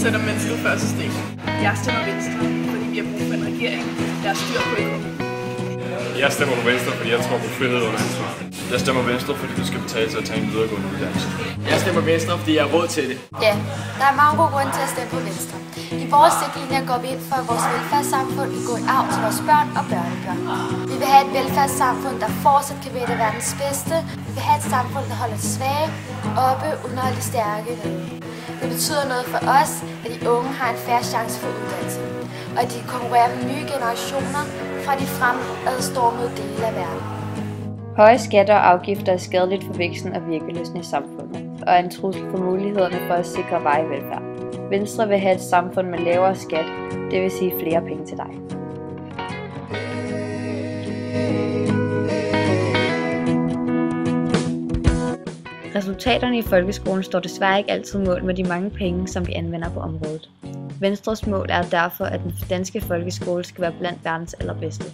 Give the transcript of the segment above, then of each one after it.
sætter mennesket første steg. Jeg stemmer Venstre, fordi vi har brug for en regering, der har styr på økonomien. Jeg stemmer på Venstre, fordi jeg tror på frihed og ansvar. Jeg stemmer Venstre, fordi du skal betale til at tage en videregående uddannelse. Jeg stemmer Venstre, fordi jeg har råd til det. Ja, der er mange gode grunde til at stemme på Venstre. I vores stiklinjer går vi ind for, at vores velfærdssamfund vil gå i arv til vores børn og børnebørn. Vi vil have et velfærdssamfund, der fortsat kan være verdens bedste. Vi vil have et samfund, der holder de svage oppe, uden at holde de stærke nede. Det betyder noget for os, at de unge har en fair chance for uddannelse, og at de konkurrerer med nye generationer fra de fremadstormede dele af verden. Høje skatter og afgifter er skadeligt for væksten og virkelysten i samfundet, og er en trussel for mulighederne for at sikre varig velfærd. Venstre vil have et samfund med lavere skat, det vil sige flere penge til dig. Resultaterne i folkeskolen står desværre ikke altid mål med de mange penge, som vi anvender på området. Venstres mål er derfor, at den danske folkeskole skal være blandt verdens allerbedste.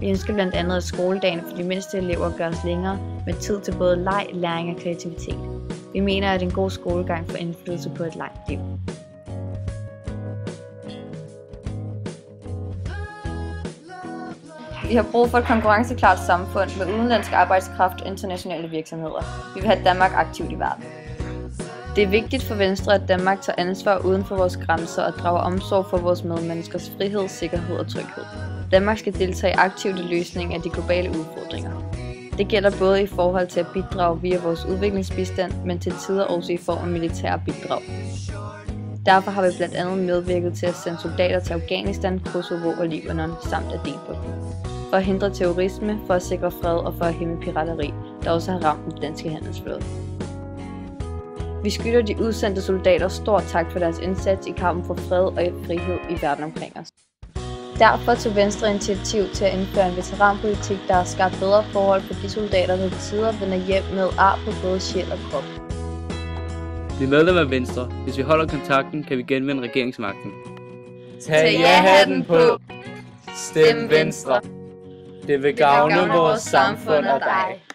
Vi ønsker blandt andet, at skoledagen for de mindste elever gøres længere med tid til både leg, læring og kreativitet. Vi mener, at en god skolegang får indflydelse på et langt liv. Vi har brug for et konkurrenceklart samfund med udenlandsk arbejdskraft og internationale virksomheder. Vi vil have Danmark aktivt i verden. Det er vigtigt for Venstre, at Danmark tager ansvar uden for vores grænser og drager omsorg for vores medmenneskers frihed, sikkerhed og tryghed. Danmark skal deltage aktivt i løsningen af de globale udfordringer. Det gælder både i forhold til at bidrage via vores udviklingsbistand, men til tider også i form af militære bidrag. Derfor har vi blandt andet medvirket til at sende soldater til Afghanistan, Kosovo og Libanon samt Adenbugten. For at hindre terrorisme, for at sikre fred og for at hæmme pirateri, der også har ramt den danske handelsflåde. Vi skylder de udsendte soldater stor tak for deres indsats i kampen for fred og frihed i verden omkring os. Derfor tog Venstre initiativ til at indføre en veteranpolitik, der har skabt bedre forhold for de soldater, der til tider vender hjem med ar på både sjæl og krop. Vi er medlem af Venstre. Hvis vi holder kontakten, kan vi genvinde regeringsmagten. Tag ja-hatten på. Stem Venstre. Det vil gavne vores samfund og dig.